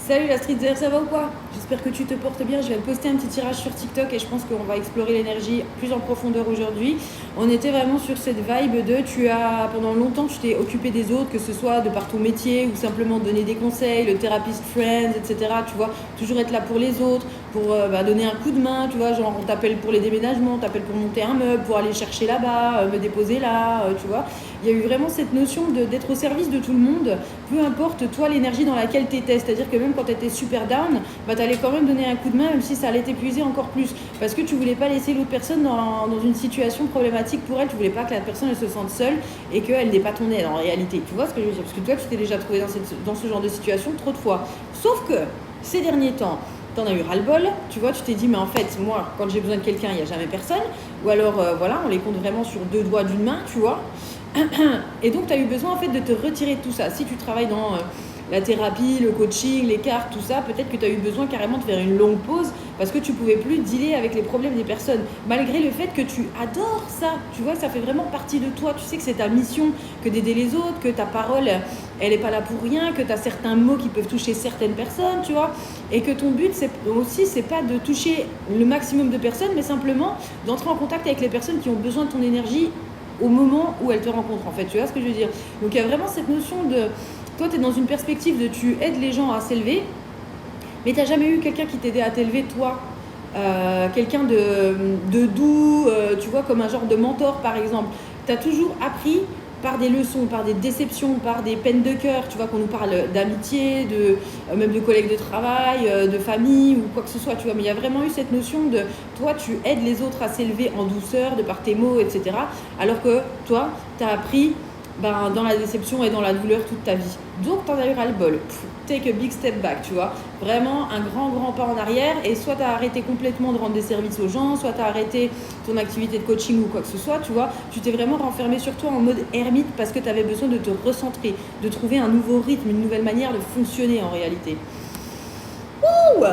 Salut la street ça va ou quoi? J'espère que tu te portes bien. Je viens de poster un petit tirage sur TikTok et je pense qu'on va explorer l'énergie plus en profondeur aujourd'hui. On était vraiment sur cette vibe de pendant longtemps tu t'es occupé des autres, que ce soit de par ton métier ou simplement donner des conseils, le thérapeute friends, etc. Tu vois, toujours être là pour les autres, pour donner un coup de main, tu vois, genre on t'appelle pour les déménagements, on t'appelle pour monter un meuble, pour aller chercher là-bas, me déposer là, tu vois. Il y a eu vraiment cette notion d'être au service de tout le monde, peu importe toi l'énergie dans laquelle tu étais. C'est-à-dire que même quand tu étais super down, tu allais quand même donner un coup de main, même si ça allait t'épuiser encore plus. Parce que tu voulais pas laisser l'autre personne dans une situation problématique pour elle. Tu voulais pas que la personne elle se sente seule et qu'elle n'ait pas ton aide en réalité. Tu vois ce que je veux dire? Parce que toi, tu t'es déjà trouvé dans ce genre de situation trop de fois. Sauf que ces derniers temps, t'en as eu ras-le-bol, tu vois, tu t'es dit mais en fait moi quand j'ai besoin de quelqu'un il n'y a jamais personne, ou alors voilà on les compte vraiment sur deux doigts d'une main, tu vois. Et donc tu as eu besoin en fait de te retirer de tout ça. Si tu travailles dans la thérapie, le coaching, les cartes, tout ça, peut-être que tu as eu besoin carrément de faire une longue pause parce que tu pouvais plus dealer avec les problèmes des personnes, malgré le fait que tu adores ça, tu vois, ça fait vraiment partie de toi, tu sais que c'est ta mission que d'aider les autres, que ta parole elle n'est pas là pour rien, que tu as certains mots qui peuvent toucher certaines personnes, tu vois, et que ton but c'est pas de toucher le maximum de personnes, mais simplement d'entrer en contact avec les personnes qui ont besoin de ton énergie au moment où elles te rencontrent, en fait, tu vois ce que je veux dire. Donc il y a vraiment cette notion de, toi tu es dans une perspective de tu aides les gens à s'élever, mais tu n'as jamais eu quelqu'un qui t'aidait à t'élever toi, quelqu'un de doux, tu vois, comme un genre de mentor par exemple. Tu as toujours appris par des leçons, par des déceptions, par des peines de cœur, tu vois, qu'on nous parle d'amitié, même de collègues de travail, de famille ou quoi que ce soit, tu vois. Mais il y a vraiment eu cette notion de, toi, tu aides les autres à s'élever en douceur, de par tes mots, etc. Alors que toi, tu as appris dans la déception et dans la douleur toute ta vie. Donc, t'en as eu ras-le-bol. Take a big step back, tu vois. Vraiment un grand pas en arrière. Et soit t'as arrêté complètement de rendre des services aux gens, soit t'as arrêté ton activité de coaching ou quoi que ce soit, tu vois. Tu t'es vraiment renfermé sur toi en mode ermite parce que t'avais besoin de te recentrer, de trouver un nouveau rythme, une nouvelle manière de fonctionner en réalité. Ouh!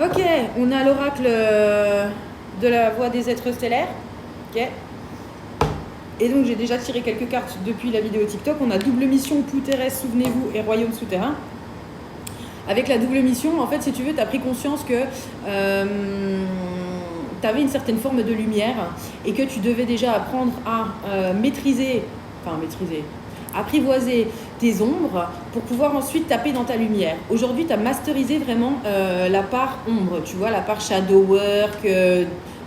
Ok, on a l'oracle de la voix des êtres stellaires. Ok. Et donc j'ai déjà tiré quelques cartes depuis la vidéo TikTok. On a double mission, Pou terrestre, souvenez-vous, et royaume souterrain. Avec la double mission, en fait, si tu veux, tu as pris conscience que tu avais une certaine forme de lumière et que tu devais déjà apprendre à apprivoiser tes ombres pour pouvoir ensuite taper dans ta lumière. Aujourd'hui, tu as masterisé vraiment la part ombre, tu vois, la part shadow work,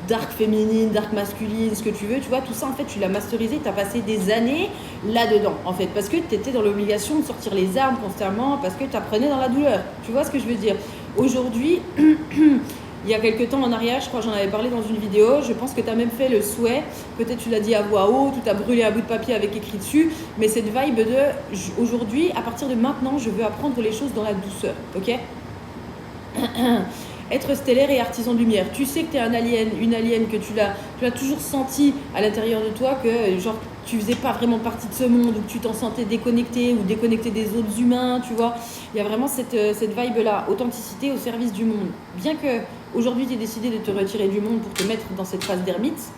dark féminine, dark masculine, ce que tu veux, tu vois, tout ça en fait tu l'as masterisé, tu as passé des années là-dedans en fait, parce que tu étais dans l'obligation de sortir les armes constamment, parce que tu apprenais dans la douleur, tu vois ce que je veux dire. Aujourd'hui, il y a quelques temps en arrière, je crois que j'en avais parlé dans une vidéo, je pense que tu as même fait le souhait, peut-être tu l'as dit à voix haute, ou tu as brûlé un bout de papier avec écrit dessus, mais cette vibe de, aujourd'hui, à partir de maintenant, je veux apprendre les choses dans la douceur, ok. Être stellaire et artisan de lumière. Tu sais que tu es un alien, une alien, que tu l'as toujours senti à l'intérieur de toi, que genre tu faisais pas vraiment partie de ce monde, ou que tu t'en sentais déconnecté ou déconnecté des autres humains, tu vois. Il y a vraiment cette vibe-là, authenticité au service du monde. Bien que aujourd'hui tu aies décidé de te retirer du monde pour te mettre dans cette phase d'ermite,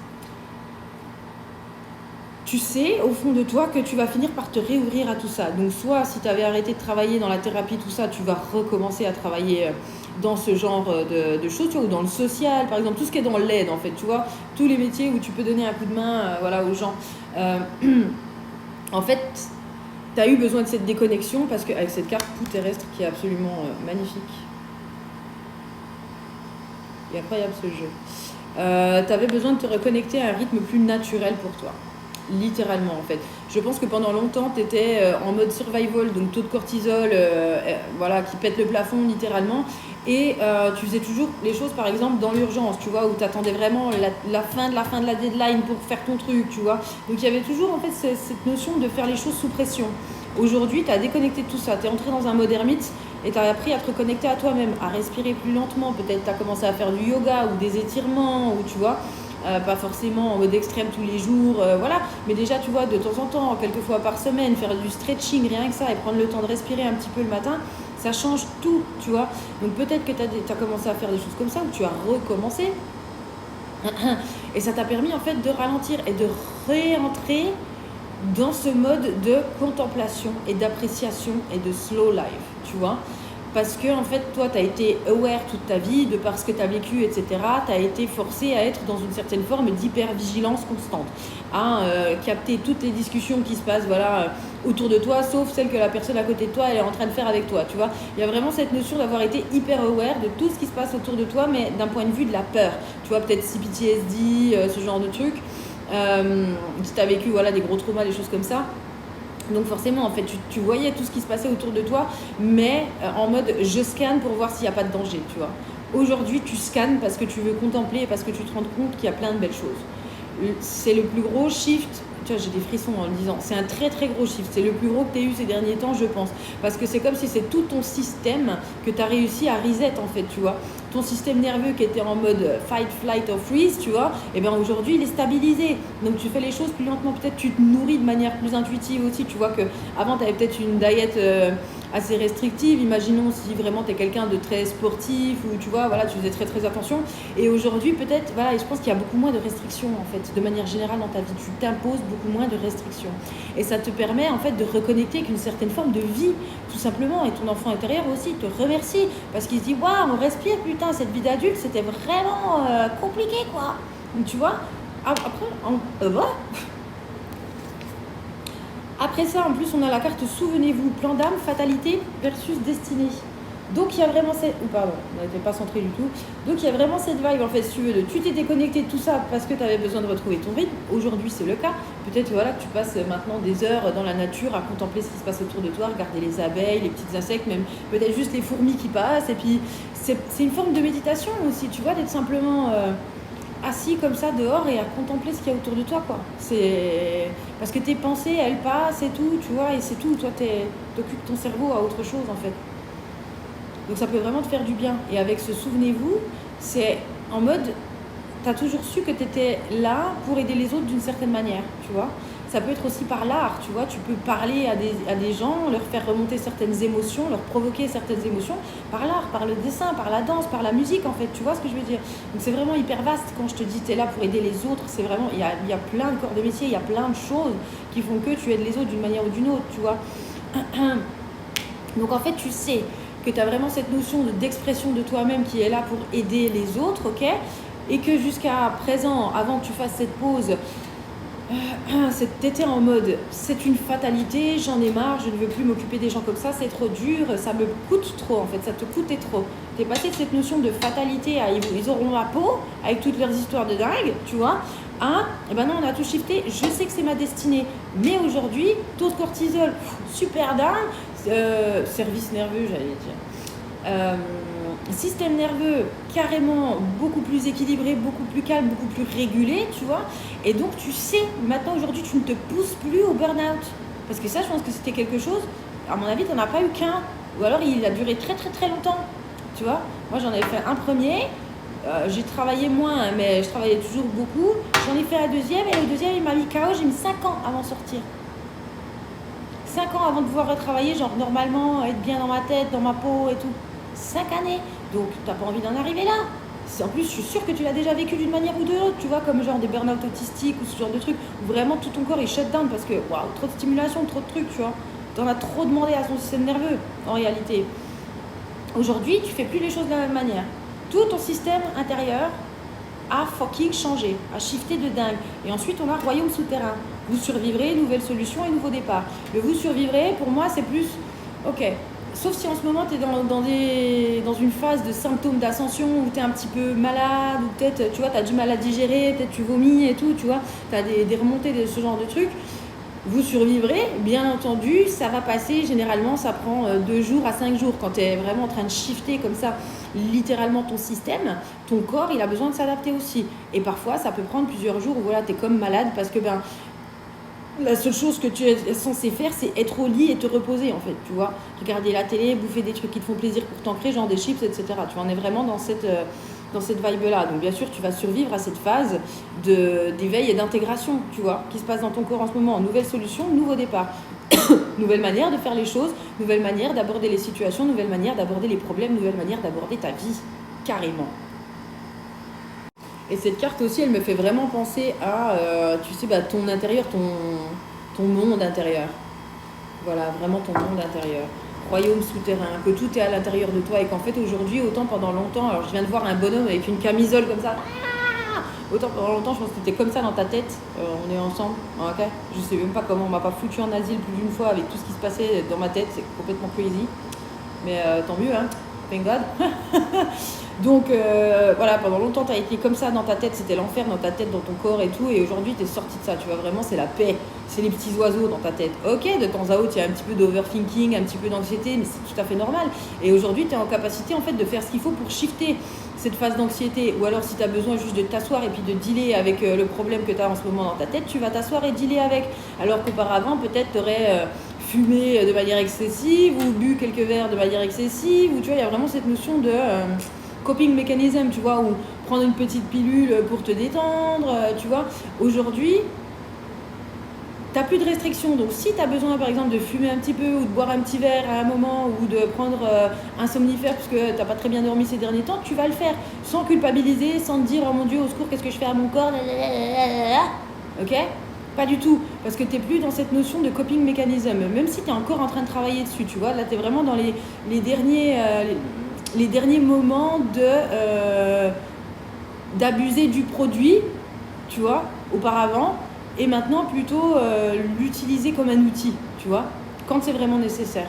tu sais au fond de toi que tu vas finir par te réouvrir à tout ça. Donc soit si tu avais arrêté de travailler dans la thérapie, tout ça, tu vas recommencer à travailler dans ce genre de choses, tu vois, ou dans le social, par exemple, tout ce qui est dans l'aide, en fait, tu vois, tous les métiers où tu peux donner un coup de main voilà, aux gens. En fait, tu as eu besoin de cette déconnexion parce qu'avec cette carte Pou terrestre qui est absolument magnifique, et incroyable ce jeu, tu avais besoin de te reconnecter à un rythme plus naturel pour toi. Littéralement en fait. Je pense que pendant longtemps tu étais en mode survival, donc taux de cortisol voilà, qui pète le plafond littéralement, et tu faisais toujours les choses par exemple dans l'urgence, tu vois, où tu attendais vraiment la fin de la deadline pour faire ton truc, tu vois. Donc il y avait toujours en fait cette notion de faire les choses sous pression. Aujourd'hui tu as déconnecté de tout ça, tu es entré dans un mode ermite et tu as appris à te reconnecter à toi-même, à respirer plus lentement, peut-être tu as commencé à faire du yoga ou des étirements, ou tu vois. Pas forcément en mode extrême tous les jours, voilà, mais déjà tu vois de temps en temps, quelques fois par semaine, faire du stretching, rien que ça, et prendre le temps de respirer un petit peu le matin, ça change tout, tu vois. Donc peut-être que tu as commencé à faire des choses comme ça, ou tu as recommencé, et ça t'a permis en fait de ralentir et de réentrer dans ce mode de contemplation et d'appréciation et de slow life, tu vois. parce que en fait toi tu as été aware toute ta vie de par ce que tu as vécu, etc. Tu as été forcé à être dans une certaine forme d'hypervigilance constante, à capter toutes les discussions qui se passent autour de toi, sauf celle que la personne à côté de toi elle est en train de faire avec toi, tu vois. Il y a vraiment cette notion d'avoir été hyper aware de tout ce qui se passe autour de toi, mais d'un point de vue de la peur, tu vois, peut-être CPTSD, ce genre de trucs, si tu as vécu des gros traumas, des choses comme ça. Donc forcément, en fait, tu voyais tout ce qui se passait autour de toi, mais en mode je scanne pour voir s'il n'y a pas de danger, tu vois. Aujourd'hui, tu scannes parce que tu veux contempler, parce que tu te rends compte qu'il y a plein de belles choses. C'est le plus gros shift. Tu vois, j'ai des frissons en le disant. C'est un très très gros shift. C'est le plus gros que tu as eu ces derniers temps, je pense. Parce que c'est comme si c'est tout ton système que tu as réussi à reset, en fait, tu vois. Ton système nerveux qui était en mode fight, flight or freeze, tu vois, et bien aujourd'hui, il est stabilisé. Donc tu fais les choses plus lentement. Peut-être tu te nourris de manière plus intuitive aussi. Tu vois qu'avant, tu avais peut-être une diète assez restrictive. Imaginons si vraiment tu es quelqu'un de très sportif ou tu vois, tu faisais très très attention. Et aujourd'hui, peut-être, et je pense qu'il y a beaucoup moins de restrictions, en fait, de manière générale dans ta vie. Tu t'imposes beaucoup moins de restrictions. Et ça te permet, en fait, de reconnecter avec une certaine forme de vie, tout simplement. Et ton enfant intérieur aussi te remercie parce qu'il se dit, waouh, on respire, putain, cette vie d'adulte, c'était vraiment compliqué, quoi. Donc, tu vois, après ça, en plus, on a la carte souvenez-vous, plan d'âme, fatalité versus destinée. Donc il y a vraiment cette... pardon, on n'était pas centré du tout. Donc il y a vraiment cette vibe, en fait, si tu veux, tu t'es déconnecté de tout ça parce que tu avais besoin de retrouver ton rythme. Aujourd'hui, c'est le cas. Peut-être que tu passes maintenant des heures dans la nature à contempler ce qui se passe autour de toi, regarder les abeilles, les petits insectes, même peut-être juste les fourmis qui passent. Et puis, c'est une forme de méditation aussi, tu vois, d'être simplement... assis comme ça dehors et à contempler ce qu'il y a autour de toi, quoi. C'est parce que tes pensées elles passent et tout, tu vois, et c'est tout. Toi t'occupes ton cerveau à autre chose, en fait. Donc ça peut vraiment te faire du bien. Et avec ce souvenez-vous, c'est en mode t'as toujours su que t'étais là pour aider les autres d'une certaine manière, tu vois. Ça peut être aussi par l'art, tu vois. Tu peux parler à des gens, leur faire remonter certaines émotions, leur provoquer certaines émotions par l'art, par le dessin, par la danse, par la musique, en fait. Tu vois ce que je veux dire? Donc c'est vraiment hyper vaste quand je te dis t'es là pour aider les autres. C'est vraiment, il y a plein de corps de métier, il y a plein de choses qui font que tu aides les autres d'une manière ou d'une autre, tu vois. Donc en fait, tu sais que tu as vraiment cette notion d'expression de toi-même qui est là pour aider les autres, ok? Et que jusqu'à présent, avant que tu fasses cette pause, t'étais en mode c'est une fatalité, j'en ai marre, je ne veux plus m'occuper des gens comme ça, c'est trop dur, ça me coûte trop, en fait, ça te coûtait trop. T'es passé de cette notion de fatalité à ils auront ma peau avec toutes leurs histoires de dingue, tu vois, et ben non, on a tout shifté, je sais que c'est ma destinée, mais aujourd'hui, taux de cortisol super dingue, service nerveux, j'allais dire. Système nerveux carrément beaucoup plus équilibré, beaucoup plus calme, beaucoup plus régulé, tu vois. Et donc tu sais, maintenant aujourd'hui, tu ne te pousses plus au burn-out. Parce que ça, je pense que c'était quelque chose, à mon avis, tu n'en as pas eu qu'un. Ou alors il a duré très très très longtemps, tu vois. Moi, j'en avais fait un premier, j'ai travaillé moins, mais je travaillais toujours beaucoup. J'en ai fait un deuxième, et le deuxième, il m'a mis KO, j'ai mis 5 ans avant de sortir. 5 ans avant de pouvoir retravailler, genre normalement, être bien dans ma tête, dans ma peau et tout. 5 années, donc t'as pas envie d'en arriver là. En plus, je suis sûre que tu l'as déjà vécu d'une manière ou de l'autre, tu vois, comme genre des burn-out autistiques ou ce genre de trucs, où vraiment tout ton corps est shut down parce que, waouh, trop de stimulation, trop de trucs, tu vois. T'en as trop demandé à ton système nerveux, en réalité. Aujourd'hui, tu fais plus les choses de la même manière. Tout ton système intérieur a fucking changé, a shifté de dingue. Et ensuite, on a royaume souterrain. Vous survivrez, nouvelle solution et nouveau départ. Le vous survivrez, pour moi, c'est plus, ok. Sauf si en ce moment tu es dans une phase de symptômes d'ascension où tu es un petit peu malade, ou peut-être tu vois, tu as du mal à digérer, peut-être tu vomis et tout, tu vois, tu as des remontées de ce genre de trucs. Vous survivrez, bien entendu, ça va passer, généralement ça prend 2 jours à 5 jours quand tu es vraiment en train de shifter comme ça, littéralement ton système, ton corps il a besoin de s'adapter aussi. Et parfois ça peut prendre plusieurs jours où voilà, tu es comme malade parce que la seule chose que tu es censé faire, c'est être au lit et te reposer, en fait, tu vois. Regarder la télé, bouffer des trucs qui te font plaisir pour t'ancrer, genre des chips, etc. Tu en es vraiment dans cette vibe-là. Donc, bien sûr, tu vas survivre à cette phase d'éveil et d'intégration, tu vois, qui se passe dans ton corps en ce moment. Nouvelle solution, nouveau départ. Nouvelle manière de faire les choses, nouvelle manière d'aborder les situations, nouvelle manière d'aborder les problèmes, nouvelle manière d'aborder ta vie, carrément. Et cette carte aussi, elle me fait vraiment penser à, tu sais, ton intérieur, ton monde intérieur. Voilà, vraiment ton monde intérieur. royaume souterrain, que tout est à l'intérieur de toi et qu'en fait aujourd'hui, autant pendant longtemps, alors je viens de voir un bonhomme avec une camisole comme ça, autant pendant longtemps je pense que t'étais comme ça dans ta tête, on est ensemble, ok, je sais même pas comment, on m'a pas foutu en asile plus d'une fois avec tout ce qui se passait dans ma tête, c'est complètement crazy, mais tant mieux, hein, thank God. Donc voilà, pendant longtemps tu as été comme ça dans ta tête, c'était l'enfer dans ta tête, dans ton corps et tout, et aujourd'hui tu es sorti de ça, tu vois, vraiment c'est la paix, c'est les petits oiseaux dans ta tête. Ok, de temps à autre il y a un petit peu d'overthinking, un petit peu d'anxiété, mais c'est tout à fait normal. Et aujourd'hui tu es en capacité en fait de faire ce qu'il faut pour shifter cette phase d'anxiété, ou alors si tu as besoin juste de t'asseoir et puis de dealer avec le problème que tu as en ce moment dans ta tête, tu vas t'asseoir et dealer avec, alors qu'auparavant peut-être tu aurais fumé de manière excessive ou bu quelques verres de manière excessive, ou tu vois, il y a vraiment cette notion de coping mechanism, tu vois, ou prendre une petite pilule pour te détendre, tu vois. Aujourd'hui, tu n'as plus de restrictions. Donc, si tu as besoin, par exemple, de fumer un petit peu ou de boire un petit verre à un moment ou de prendre un somnifère parce que tu n'as pas très bien dormi ces derniers temps, tu vas le faire sans culpabiliser, sans te dire « Oh mon Dieu, au secours, qu'est-ce que je fais à mon corps ?» Ok ? Pas du tout. Parce que tu n'es plus dans cette notion de coping mechanism. Même si tu es encore en train de travailler dessus, tu vois. Là, tu es vraiment dans les derniers moments d'abuser du produit, tu vois, auparavant, et maintenant plutôt l'utiliser comme un outil, tu vois, quand c'est vraiment nécessaire.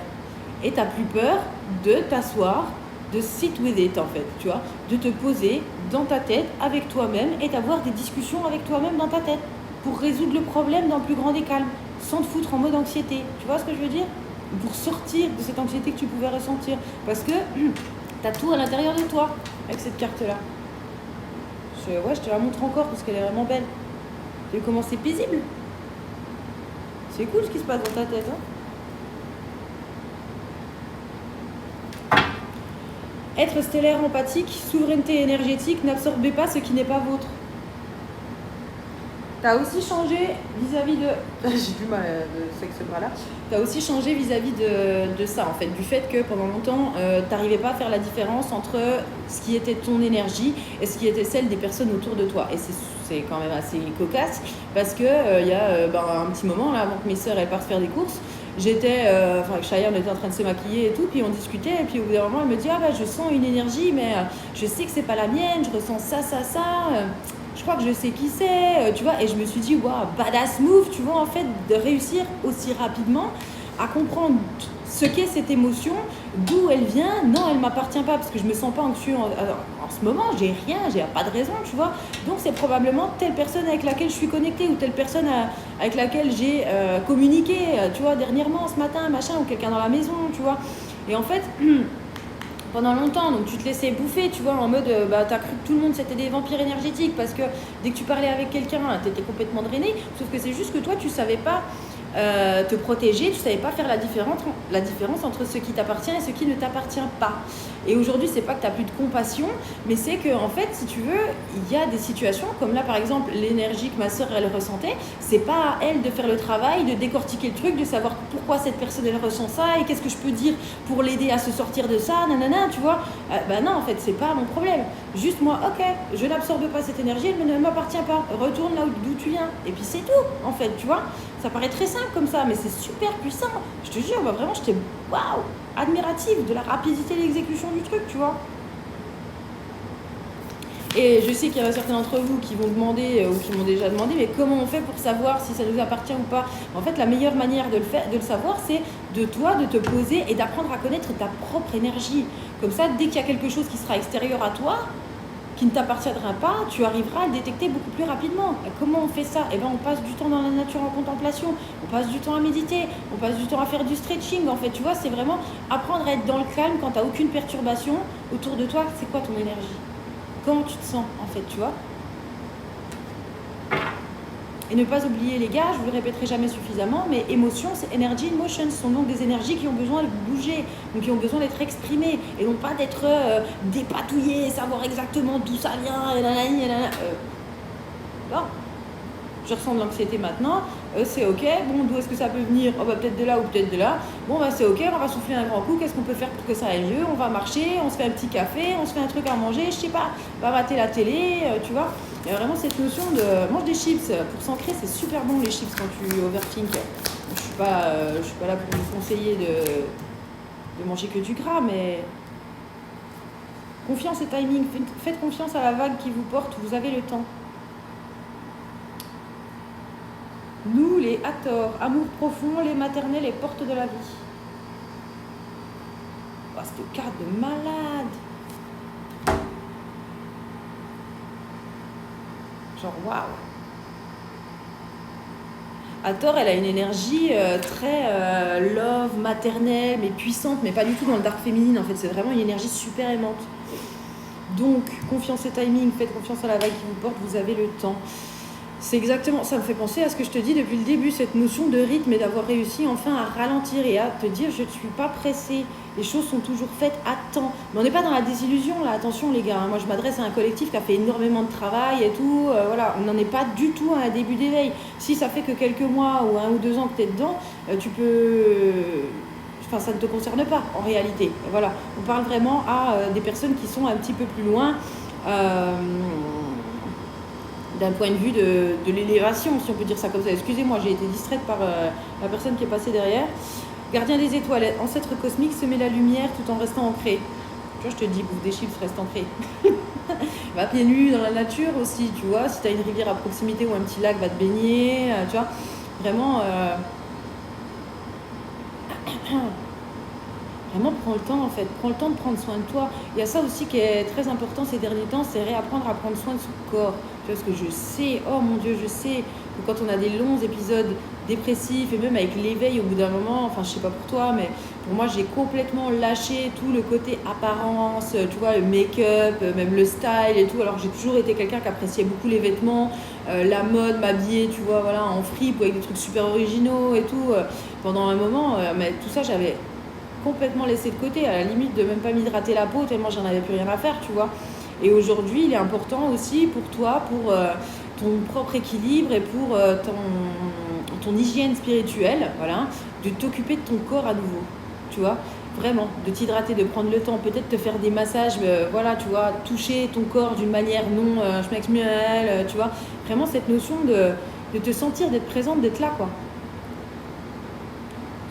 Et tu n'as plus peur de t'asseoir, de sit with it en fait, tu vois, de te poser dans ta tête avec toi-même et d'avoir des discussions avec toi-même dans ta tête pour résoudre le problème dans le plus grand des calmes, sans te foutre en mode anxiété. Tu vois ce que je veux dire ? Pour sortir de cette anxiété que tu pouvais ressentir. Parce que tu as tout à l'intérieur de toi avec cette carte-là. Ouais, je te la montre encore parce qu'elle est vraiment belle. Tu vois comment c'est paisible ? C'est cool ce qui se passe dans ta tête. Hein ? Être stellaire empathique, souveraineté énergétique, n'absorbez pas ce qui n'est pas vôtre. Tu as aussi changé vis-à-vis de... J'ai plus mal avec ce bras-là. Tu as aussi changé vis-à-vis de ça, en fait, du fait que pendant longtemps, tu n'arrivais pas à faire la différence entre ce qui était ton énergie et ce qui était celle des personnes autour de toi. Et c'est quand même assez cocasse parce qu'il y a un petit moment, là, avant que mes sœurs elles partent faire des courses, j'étais, avec Chaya, on était en train de se maquiller et tout, puis on discutait, et puis au bout d'un moment, elle me dit « Ah bah je sens une énergie, mais je sais que c'est pas la mienne, je ressens ça, je crois que je sais qui c'est, tu vois ». Et je me suis dit « Waouh, badass move », tu vois, en fait, de réussir aussi rapidement à comprendre ce qu'est cette émotion, d'où elle vient. Non, elle ne m'appartient pas parce que je ne me sens pas anxieux en ce moment, j'ai rien, j'ai pas de raison, tu vois. Donc c'est probablement telle personne avec laquelle je suis connectée ou telle personne avec laquelle j'ai communiqué, tu vois, dernièrement, ce matin, machin, ou quelqu'un dans la maison, tu vois. Et en fait, pendant longtemps, donc tu te laissais bouffer, tu vois, en mode, t'as cru que tout le monde c'était des vampires énergétiques parce que dès que tu parlais avec quelqu'un, t'étais complètement drainé, sauf que c'est juste que toi, tu savais pas te protéger, tu savais pas faire la différence entre ce qui t'appartient et ce qui ne t'appartient pas. Et aujourd'hui, c'est pas que tu n'as plus de compassion, mais c'est que en fait, si tu veux, il y a des situations comme là, par exemple, l'énergie que ma sœur elle ressentait, c'est pas à elle de faire le travail, de décortiquer le truc, de savoir pourquoi cette personne elle ressent ça et qu'est-ce que je peux dire pour l'aider à se sortir de ça, nanana, tu vois. Non, en fait, c'est pas mon problème. Juste moi, ok, je n'absorbe pas cette énergie, elle ne m'appartient pas. Retourne là d'où tu viens. Et puis c'est tout, en fait, tu vois. Ça paraît très simple comme ça, mais c'est super puissant. Je te jure, vraiment, j'étais waouh, admirative de la rapidité d'exécution du truc, tu vois. Et je sais qu'il y en a certains d'entre vous qui vont demander, ou qui m'ont déjà demandé, mais comment on fait pour savoir si ça nous appartient ou pas ? En fait, la meilleure manière de le savoir, c'est de toi, de te poser et d'apprendre à connaître ta propre énergie. Comme ça, dès qu'il y a quelque chose qui sera extérieur à toi, qui ne t'appartiendra pas, tu arriveras à le détecter beaucoup plus rapidement. Et comment on fait ça ? On passe du temps dans la nature en contemplation, on passe du temps à méditer, on passe du temps à faire du stretching. En fait, tu vois, c'est vraiment apprendre à être dans le calme quand tu n'as aucune perturbation autour de toi. C'est quoi ton énergie ? Comment tu te sens, en fait, tu vois ? Et ne pas oublier, les gars, je vous le répéterai jamais suffisamment, mais émotion, c'est energy in motion. Ce sont donc des énergies qui ont besoin de bouger, donc qui ont besoin d'être exprimées, et non pas d'être dépatouillées, savoir exactement d'où ça vient, et non. Je ressens de l'anxiété maintenant, c'est ok, bon, d'où est-ce que ça peut venir ? Peut-être de là ou peut-être de là. Bon, c'est ok, on va souffler un grand coup, qu'est-ce qu'on peut faire pour que ça aille mieux ? On va marcher, on se fait un petit café, on se fait un truc à manger, je sais pas, on va mater la télé, tu vois. Il y a vraiment cette notion de mange des chips pour s'ancrer, c'est super bon les chips quand tu overthink. Je suis pas là pour vous conseiller de manger que du gras, mais confiance et timing. Faites confiance à la vague qui vous porte, vous avez le temps. Nous, les Hathor, amour profond, les maternelles et portes de la vie. Oh, cette carte de malade. Genre, waouh. Hathor, elle a une énergie très love, maternelle, mais puissante, mais pas du tout dans le dark féminine. En fait, c'est vraiment une énergie super aimante. Donc, confiance et timing, faites confiance à la vague qui vous porte, vous avez le temps. C'est exactement, ça me fait penser à ce que je te dis depuis le début, cette notion de rythme et d'avoir réussi enfin à ralentir et à te dire je ne suis pas pressée, les choses sont toujours faites à temps. Mais on n'est pas dans la désillusion là, attention les gars, moi je m'adresse à un collectif qui a fait énormément de travail et tout, voilà, on n'en est pas du tout à un début d'éveil. Si ça fait que quelques mois ou 1 ou 2 ans que tu es dedans, tu peux... Enfin, ça ne te concerne pas en réalité. Voilà, on parle vraiment à des personnes qui sont un petit peu plus loin. D'un point de vue de l'élévation, si on peut dire ça comme ça. Excusez-moi, j'ai été distraite par la personne qui est passée derrière. Gardien des étoiles, ancêtre cosmique, semer la lumière tout en restant ancré. Tu vois, je te dis, bouffe des chips, reste ancré. Va pieds nus dans la nature aussi, tu vois. Si tu as une rivière à proximité ou un petit lac, va te baigner, tu vois. Vraiment... Vraiment, prends le temps en fait, prends le temps de prendre soin de toi. Il y a ça aussi qui est très important ces derniers temps, c'est réapprendre à prendre soin de son corps. Tu vois, ce que je sais, oh mon Dieu, je sais que quand on a des longs épisodes dépressifs et même avec l'éveil au bout d'un moment, enfin je sais pas pour toi, mais pour moi j'ai complètement lâché tout le côté apparence, tu vois, le make-up, même le style et tout. Alors j'ai toujours été quelqu'un qui appréciait beaucoup les vêtements, la mode, m'habiller, tu vois, voilà, en fripe ou avec des trucs super originaux et tout. Pendant un moment, mais tout ça j'avais complètement laissé de côté, à la limite de même pas m'hydrater la peau tellement j'en avais plus rien à faire, tu vois. Et aujourd'hui, il est important aussi pour toi, pour ton propre équilibre et pour ton hygiène spirituelle, voilà, de t'occuper de ton corps à nouveau, tu vois. Vraiment, de t'hydrater, de prendre le temps, peut-être te faire des massages, voilà, tu vois, toucher ton corps d'une manière non schmexmuelle, tu vois. Vraiment cette notion de te sentir, d'être présente, d'être là, quoi.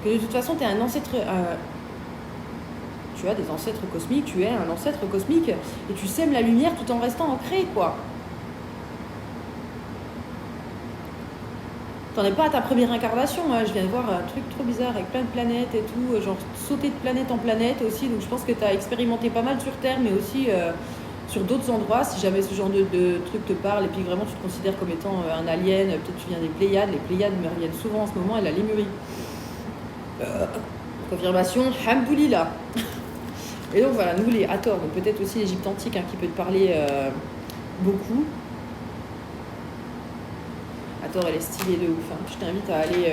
Parce que de toute façon, tu es un ancêtre... tu as des ancêtres cosmiques, tu es un ancêtre cosmique et tu sèmes la lumière tout en restant ancré, quoi. T'en es pas à ta première incarnation, hein. Je viens de voir un truc trop bizarre avec plein de planètes et tout, genre sauter de planète en planète aussi, donc je pense que tu as expérimenté pas mal sur Terre, mais aussi sur d'autres endroits, si jamais ce genre de truc te parle, et puis vraiment tu te considères comme étant un alien, peut-être tu viens des Pléiades, les Pléiades me reviennent souvent en ce moment, et la Lémurie. Confirmation, Hamdoulillah. Et donc voilà, nous les Hathor, donc peut-être aussi l'Égypte antique qui peut te parler beaucoup. Hathor, elle est stylée de ouf. Je t'invite à aller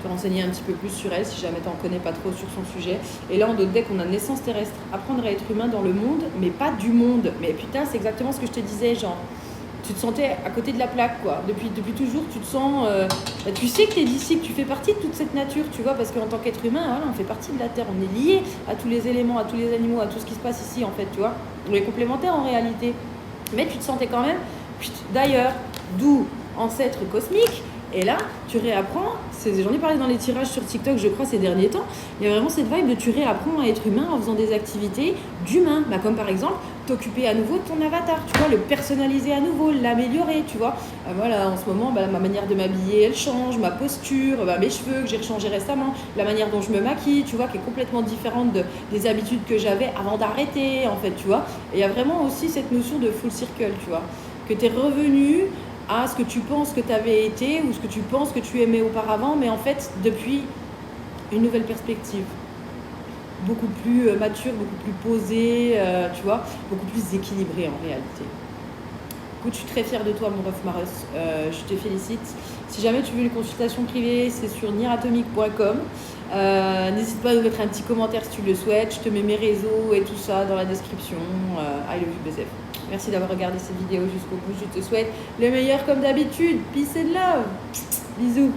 te renseigner un petit peu plus sur elle si jamais tu n'en connais pas trop sur son sujet. Et là, en d'autres decks, on a naissance terrestre, apprendre à être humain dans le monde, mais pas du monde. Mais putain, c'est exactement ce que je te disais, genre, tu te sentais à côté de la plaque, quoi. Depuis toujours, tu te sens... tu sais que tu es d'ici, que tu fais partie de toute cette nature, tu vois, parce qu'en tant qu'être humain, voilà, on fait partie de la Terre, on est lié à tous les éléments, à tous les animaux, à tout ce qui se passe ici, en fait, tu vois. On est complémentaires en réalité. Mais tu te sentais quand même d'ailleurs, d'où ancêtre cosmique. Et là, tu réapprends, j'en ai parlé dans les tirages sur TikTok, je crois, ces derniers temps, il y a vraiment cette vibe de tu réapprends à être humain en faisant des activités d'humain. Comme par exemple, t'occuper à nouveau de ton avatar, tu vois, le personnaliser à nouveau, l'améliorer, tu vois. Voilà, en ce moment, ma manière de m'habiller, elle change, ma posture, mes cheveux que j'ai rechangé récemment, la manière dont je me maquille, tu vois, qui est complètement différente des habitudes que j'avais avant d'arrêter, en fait, tu vois. Et il y a vraiment aussi cette notion de full circle, tu vois, que tu es revenu à ce que tu penses que tu avais été ou ce que tu penses que tu aimais auparavant, mais en fait, depuis une nouvelle perspective. Beaucoup plus mature, beaucoup plus posée, tu vois, beaucoup plus équilibrée en réalité. Écoute, je suis très fière de toi, mon ref Maros. Je te félicite. Si jamais tu veux une consultation privée, c'est sur niratomique.com. N'hésite pas à nous mettre un petit commentaire si tu le souhaites. Je te mets mes réseaux et tout ça dans la description. I love you, BZF. Merci d'avoir regardé cette vidéo jusqu'au bout. Je te souhaite le meilleur comme d'habitude. Peace and love. Bisous.